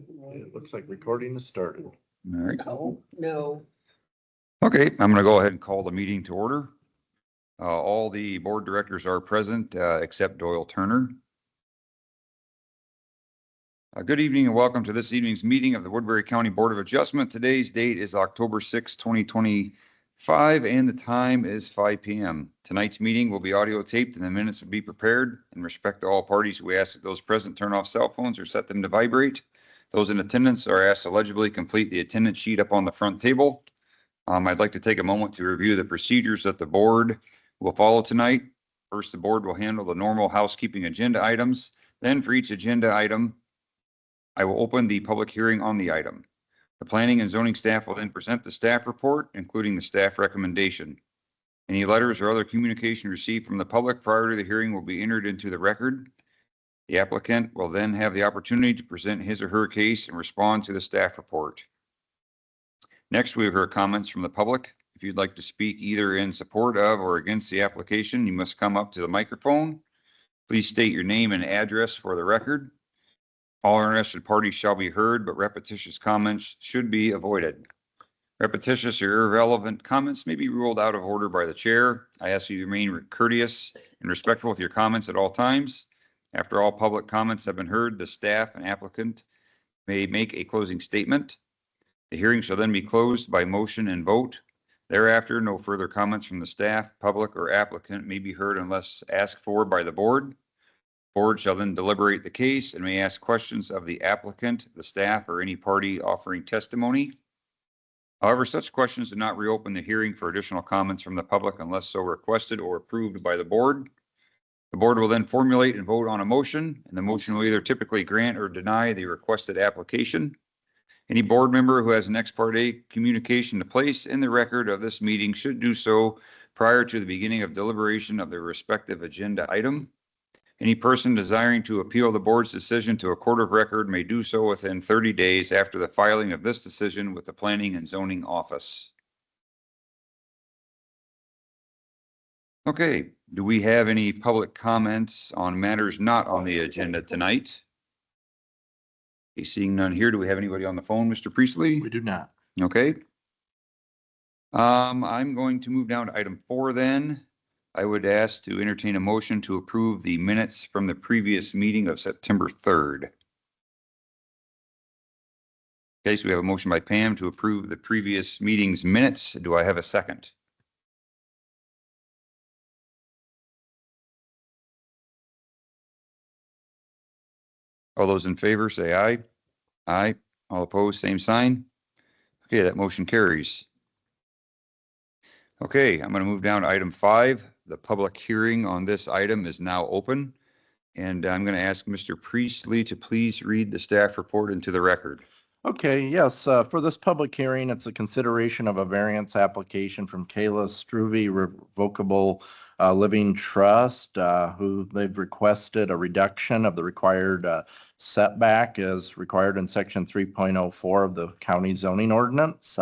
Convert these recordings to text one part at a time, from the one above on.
It looks like recording has started. All right. No. Okay, I'm going to go ahead and call the meeting to order. All the board directors are present, except Doyle Turner. Good evening and welcome to this evening's meeting of the Woodbury County Board of Adjustment. Today's date is October 6, 2025, and the time is 5 p.m. Tonight's meeting will be audio taped and the minutes will be prepared. In respect to all parties, we ask that those present turn off cell phones or set them to vibrate. Those in attendance are asked to legibly complete the attendance sheet up on the front table. I'd like to take a moment to review the procedures that the board will follow tonight. First, the board will handle the normal housekeeping agenda items. Then for each agenda item, I will open the public hearing on the item. The planning and zoning staff will then present the staff report, including the staff recommendation. Any letters or other communication received from the public prior to the hearing will be entered into the record. The applicant will then have the opportunity to present his or her case and respond to the staff report. Next, we have heard comments from the public. If you'd like to speak either in support of or against the application, you must come up to the microphone. Please state your name and address for the record. All interested parties shall be heard, but repetitious comments should be avoided. Repetitious or irrelevant comments may be ruled out of order by the chair. I ask you to remain courteous and respectful with your comments at all times. After all public comments have been heard, the staff and applicant may make a closing statement. The hearing shall then be closed by motion and vote. Thereafter, no further comments from the staff, public, or applicant may be heard unless asked for by the board. Board shall then deliberate the case and may ask questions of the applicant, the staff, or any party offering testimony. However, such questions do not reopen the hearing for additional comments from the public unless so requested or approved by the board. The board will then formulate and vote on a motion, and the motion will either typically grant or deny the requested application. Any board member who has an ex parte communication to place in the record of this meeting should do so prior to the beginning of deliberation of their respective agenda item. Any person desiring to appeal the board's decision to a court of record may do so within 30 days after the filing of this decision with the Planning and Zoning Office. Okay, do we have any public comments on matters not on the agenda tonight? Okay, seeing none here, do we have anybody on the phone, Mr. Priestley? We do not. Okay. I'm going to move down to item 4 then. I would ask to entertain a motion to approve the minutes from the previous meeting of September 3rd. Okay, so we have a motion by Pam to approve the previous meeting's minutes. Do I have a second? All those in favor say aye. Aye. All opposed, same sign. Okay, that motion carries. Okay, I'm going to move down to item 5. The public hearing on this item is now open. And I'm going to ask Mr. Priestley to please read the staff report into the record. Okay, yes, for this public hearing, it's a consideration of a variance application from Kayla Struve Revocable Living Trust, who they've requested a reduction of the required setback as required in section 3.04 of the county zoning ordinance.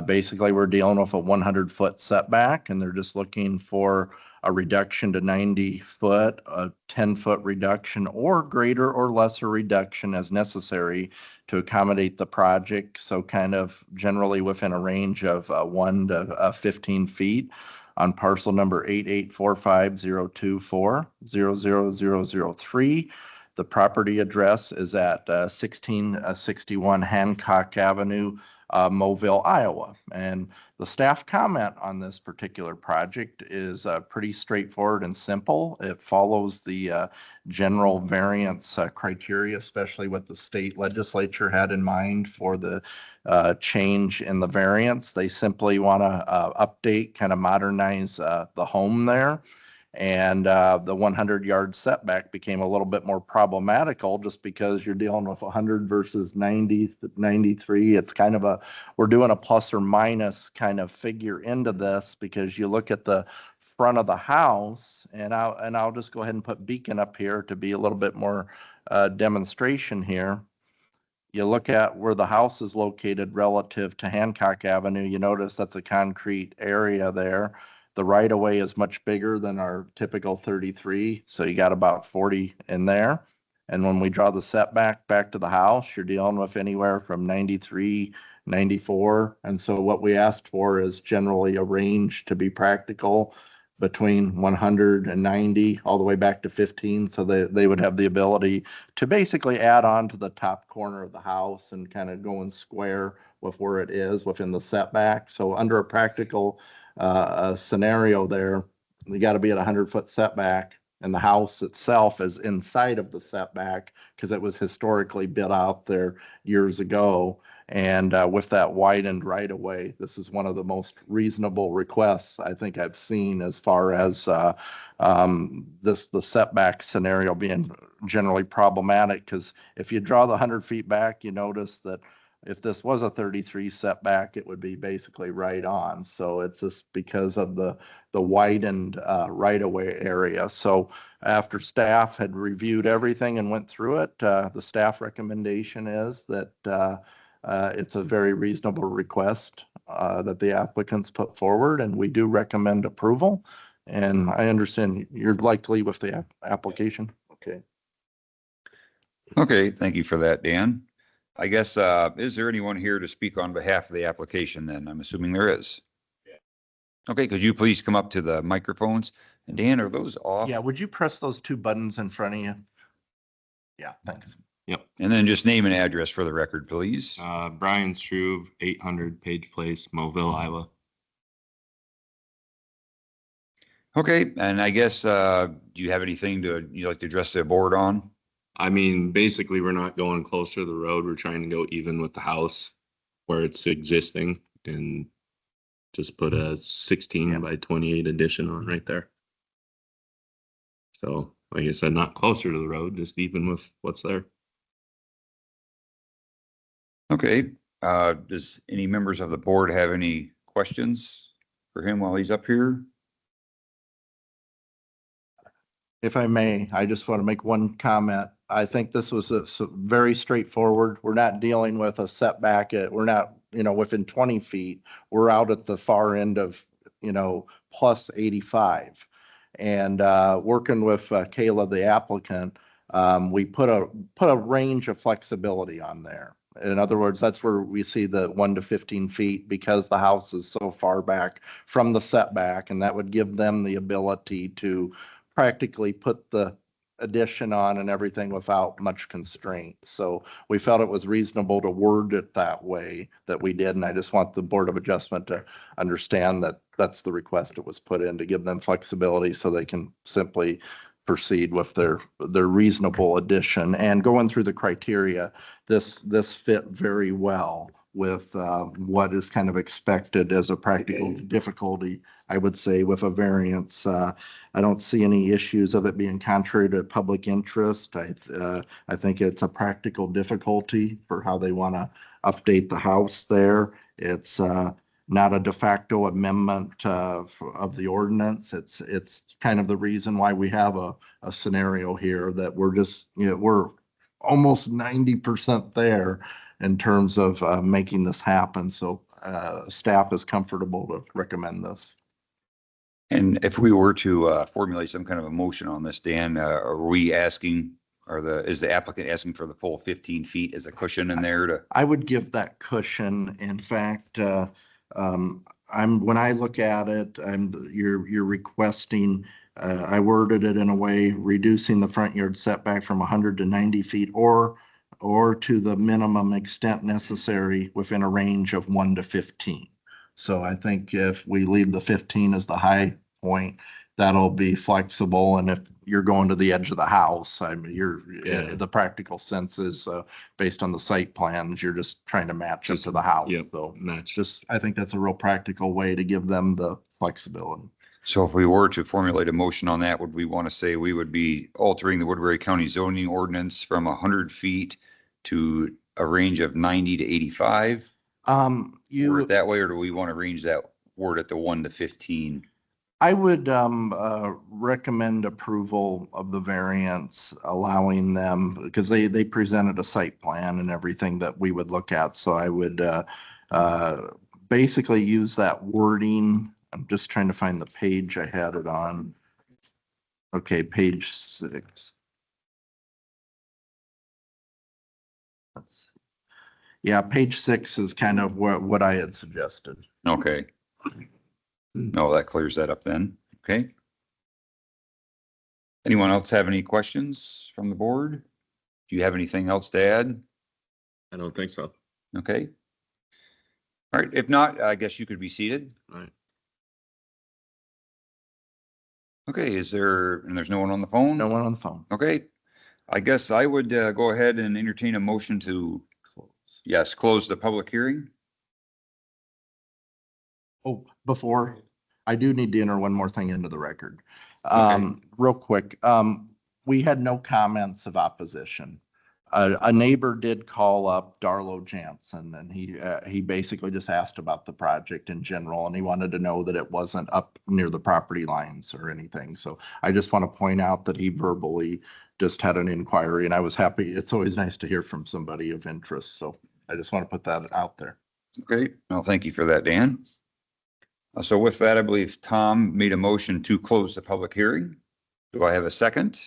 Basically, we're dealing with a 100-foot setback, and they're just looking for a reduction to 90 foot, a 10-foot reduction, or greater or lesser reduction as necessary to accommodate the project. So kind of generally within a range of 1 to 15 feet on parcel number 884502400003. The property address is at 1661 Hancock Avenue, Mobile, Iowa. And the staff comment on this particular project is pretty straightforward and simple. It follows the general variance criteria, especially what the state legislature had in mind for the change in the variance. They simply want to update, kind of modernize the home there. And the 100-yard setback became a little bit more problematical just because you're dealing with 100 versus 90, 93. It's kind of we're doing a plus or minus kind of figure into this because you look at the front of the house, and I'll just go ahead and put Beacon up here to be a little bit more demonstration here. You look at where the house is located relative to Hancock Avenue, you notice that's a concrete area there. The right of way is much bigger than our typical 33, so you got about 40 in there. And when we draw the setback back to the house, you're dealing with anywhere from 93, 94. And so what we asked for is generally a range to be practical between 100 and 90, all the way back to 15. So they would have the ability to basically add on to the top corner of the house and kind of going square with where it is within the setback. So under a practical scenario there, you got to be at a 100-foot setback, and the house itself is inside of the setback because it was historically built out there years ago. And with that widened right of way, this is one of the most reasonable requests I think I've seen as far as the setback scenario being generally problematic. Because if you draw the 100 feet back, you notice that if this was a 33 setback, it would be basically right on. So it's just because of the widened right of way area. So after staff had reviewed everything and went through it, the staff recommendation is that it's a very reasonable request that the applicants put forward, and we do recommend approval. And I understand you're likely with the application. Okay. Okay, thank you for that, Dan. I guess, is there anyone here to speak on behalf of the application then? I'm assuming there is. Okay, could you please come up to the microphones? And Dan, are those off? Yeah, would you press those two buttons in front of you? Yeah, thanks. And then just name and address for the record, please. Brian Struve, 800 Page Place, Mobile, Iowa. Okay, and I guess, do you have anything you'd like to address the board on? I mean, basically, we're not going closer to the road. We're trying to go even with the house where it's existing and just put a 16 by 28 addition on right there. So, like I said, not closer to the road, just even with what's there. Okay, does any members of the board have any questions for him while he's up here? If I may, I just want to make one comment. I think this was very straightforward. We're not dealing with a setback. We're not, within 20 feet. We're out at the far end of, plus 85. And working with Kayla, the applicant, we put a range of flexibility on there. In other words, that's where we see the 1 to 15 feet because the house is so far back from the setback, and that would give them the ability to practically put the addition on and everything without much constraint. So we felt it was reasonable to word it that way that we did. And I just want the Board of Adjustment to understand that that's the request that was put in, to give them flexibility so they can simply proceed with their reasonable addition. And going through the criteria, this fit very well with what is kind of expected as a practical difficulty, I would say, with a variance. I don't see any issues of it being contrary to public interest. I think it's a practical difficulty for how they want to update the house there. It's not a de facto amendment of the ordinance. It's kind of the reason why we have a scenario here that we're just, we're almost 90% there in terms of making this happen. So staff is comfortable to recommend this. And if we were to formulate some kind of a motion on this, Dan, are we asking, is the applicant asking for the full 15 feet as a cushion in there to? I would give that cushion. In fact, when I look at it, you're requesting, I worded it in a way, reducing the front yard setback from 100 to 90 feet or to the minimum extent necessary within a range of 1 to 15. So I think if we leave the 15 as the high point, that'll be flexible. And if you're going to the edge of the house, I mean, the practical sense is based on the site plans, you're just trying to match up to the house. Yep, So match. I think that's a real practical way to give them the flexibility. So if we were to formulate a motion on that, would we want to say we would be altering the Woodbury County zoning ordinance from 100 feet to a range of 90 to 85? Word it that way, or do we want to range that word at the 1 to 15? I would recommend approval of the variance, allowing them, because they presented a site plan and everything that we would look at. So I would basically use that wording. I'm just trying to find the page I had it on. Okay, page 6. Yeah, page 6 is kind of what I had suggested. Okay. No, that clears that up then. Okay. Anyone else have any questions from the board? Do you have anything else to add? I don't think so. Okay. All right, if not, I guess you could be seated. All right. Okay, and there's no one on the phone? No one on the phone. Okay, I guess I would go ahead and entertain a motion to, Close. yes, close the public hearing. Oh, before, I do need to enter one more thing into the record. Real quick, we had no comments of opposition. A neighbor did call up Darlo Jansen, and he basically just asked about the project in general, and he wanted to know that it wasn't up near the property lines or anything. So I just want to point out that he verbally just had an inquiry, and I was happy. It's always nice to hear from somebody of interest. So I just want to put that out there. Okay, well, thank you for that, Dan. So with that, I believe Tom made a motion to close the public hearing. Do I have a second?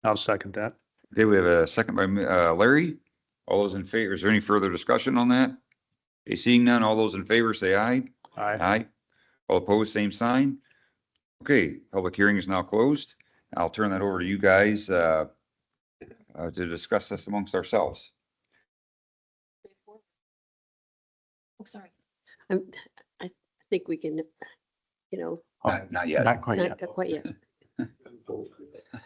I'll second that. Okay, we have a second by Larry. All those in favor, is there any further discussion on that? Okay, seeing none, all those in favor say aye. Aye. Aye. All opposed, same sign. Okay, public hearing is now closed. I'll turn that over to you guys to discuss this amongst ourselves. Oh, sorry. I think we can, Not yet. Not quite yet. not quite yet.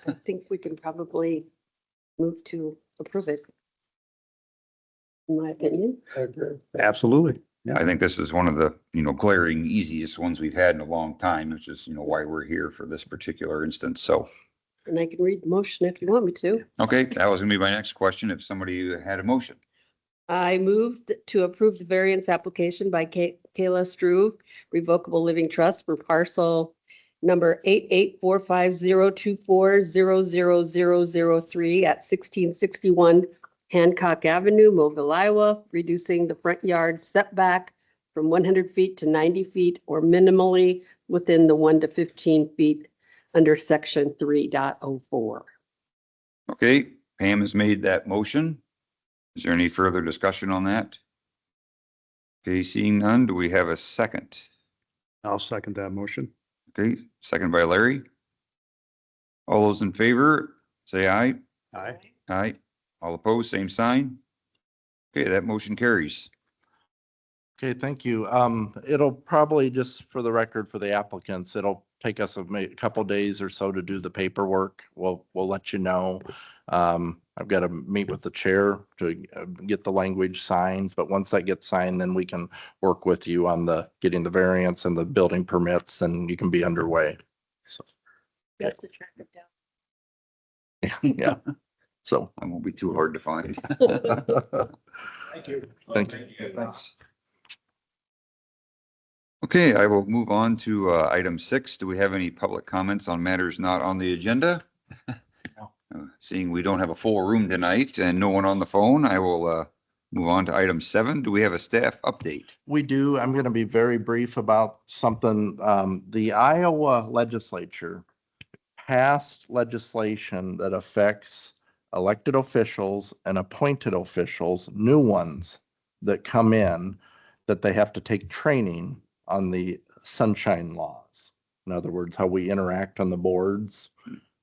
I think we can probably move to approve it. In my opinion. Absolutely. I think this is one of the, glaring easiest ones we've had in a long time, which is, why we're here for this particular instance. So, And I can read the motion if you want me to. okay, that was gonna be my next question. If somebody had a motion. I moved to approve the variance application by Kayla Struve, Revocable Living Trust for parcel number 884502400003 at 1661 Hancock Avenue, Mobile, Iowa, reducing the front yard setback from 100 feet to 90 feet or minimally within the 1 to 15 feet under section 3.04. Okay, Pam has made that motion. Is there any further discussion on that? Okay, seeing none, do we have a second? I'll second that motion. Okay, second by Larry. All those in favor, say aye. Aye. Aye. All opposed, same sign. Okay, that motion carries. Okay, thank you. It'll probably, just for the record for the applicants, it'll take us a couple days or so to do the paperwork. We'll let you know. I've got to meet with the chair to get the language signed, but once that gets signed, then we can work with you on getting the variance and the building permits, and you can be underway. So, We have to track it down. yeah. So. That won't be too hard to find. Thank you. Thank you. Thanks. Okay, I will move on to item 6. Do we have any public comments on matters not on the agenda? No. Seeing we don't have a full room tonight and no one on the phone, I will move on to item 7. Do we have a staff update? We do. I'm going to be very brief about something. The Iowa legislature passed legislation that affects elected officials and appointed officials, new ones that come in, that they have to take training on the sunshine laws. In other words, how we interact on the boards,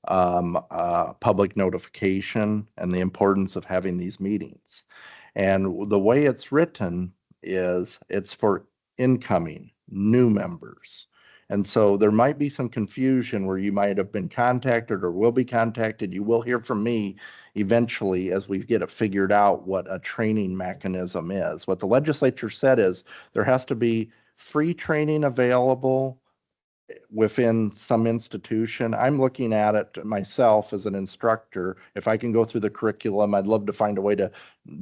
public notification, and the importance of having these meetings. And the way it's written is it's for incoming new members. And so there might be some confusion where you might have been contacted or will be contacted. You will hear from me eventually as we get it figured out what a training mechanism is. What the legislature said is there has to be free training available within some institution. I'm looking at it myself as an instructor. If I can go through the curriculum, I'd love to find a way to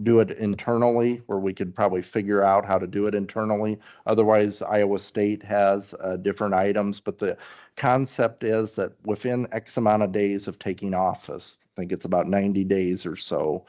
do it internally where we could probably figure out how to do it internally. Otherwise, Iowa State has different items, but the concept is that within X amount of days of taking office, I think it's about 90 days or so,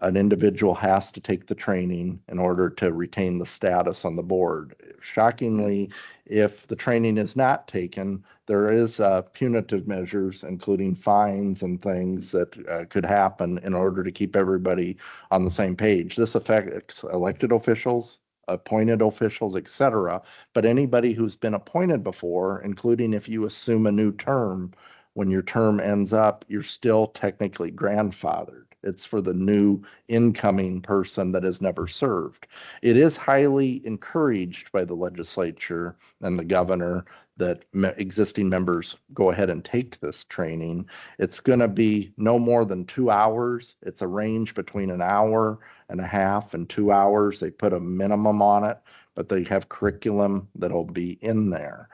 an individual has to take the training in order to retain the status on the board. Shockingly, if the training is not taken, there is punitive measures, including fines and things that could happen in order to keep everybody on the same page. This affects elected officials, appointed officials, et cetera. But anybody who's been appointed before, including if you assume a new term, when your term ends up, you're still technically grandfathered. It's for the new incoming person that has never served. It is highly encouraged by the legislature and the governor that existing members go ahead and take this training. It's going to be no more than 2 hours. It's a range between an hour and a half and 2 hours. They put a minimum on it, but they have curriculum that'll be in there.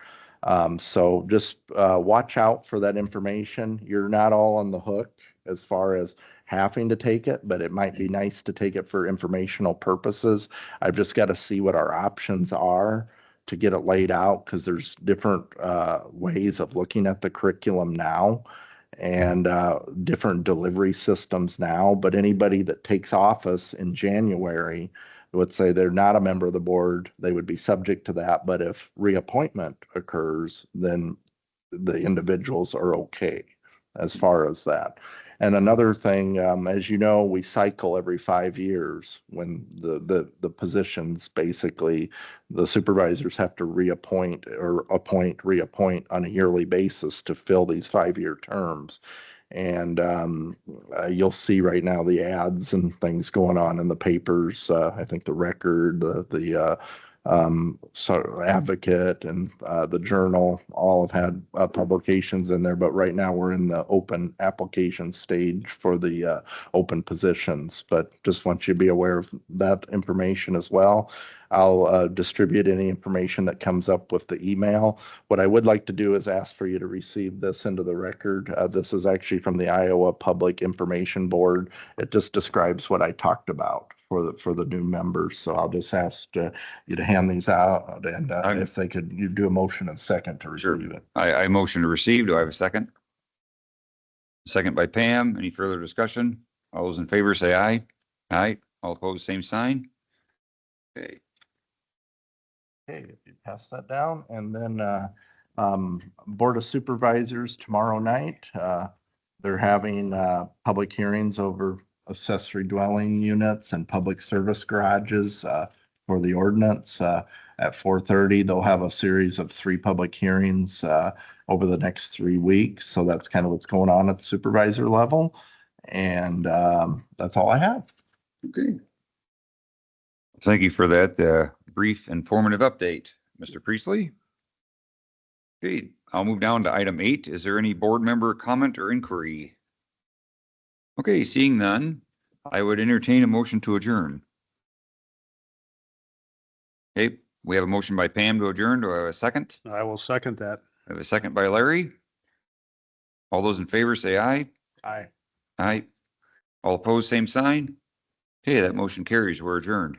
So just watch out for that information. You're not all on the hook as far as having to take it, but it might be nice to take it for informational purposes. I've just got to see what our options are to get it laid out, because there's different ways of looking at the curriculum now and different delivery systems now. But anybody that takes office in January, would say they're not a member of the board, they would be subject to that. But if reappointment occurs, then the individuals are okay as far as that. And another thing, as you know, we cycle every 5 years when the positions, basically, the supervisors have to reappoint or reappoint on a yearly basis to fill these 5-year terms. And you'll see right now the ads and things going on in the papers. I think the Record, the Advocate, and the Journal all have had publications in there. But right now we're in the open application stage for the open positions. But just want you to be aware of that information as well. I'll distribute any information that comes up with the email. What I would like to do is ask for you to receive this into the record. This is actually from the Iowa Public Information Board. It just describes what I talked about for the new members. So I'll just ask you to hand these out, and if they could, you do a motion and second to receive it. I motion to receive. Do I have a second? Second by Pam. Any further discussion? All those in favor say aye. Aye. All opposed, same sign. Okay. Okay, if you pass that down, and then Board of Supervisors tomorrow night, they're having public hearings over accessory dwelling units and public service garages for the ordinance. At 4:30, they'll have a series of 3 public hearings over the next 3 weeks. So that's kind of what's going on at the supervisor level. And that's all I have. Okay. Thank you for that brief, informative update, Mr. Priestley. Okay, I'll move down to item 8. Is there any board member comment or inquiry? Okay, seeing none, I would entertain a motion to adjourn. Okay, we have a motion by Pam to adjourn. Do I have a second? I will second that. I have a second by Larry. All those in favor say aye. Aye. Aye. All opposed, same sign. Okay, that motion carries. We're adjourned.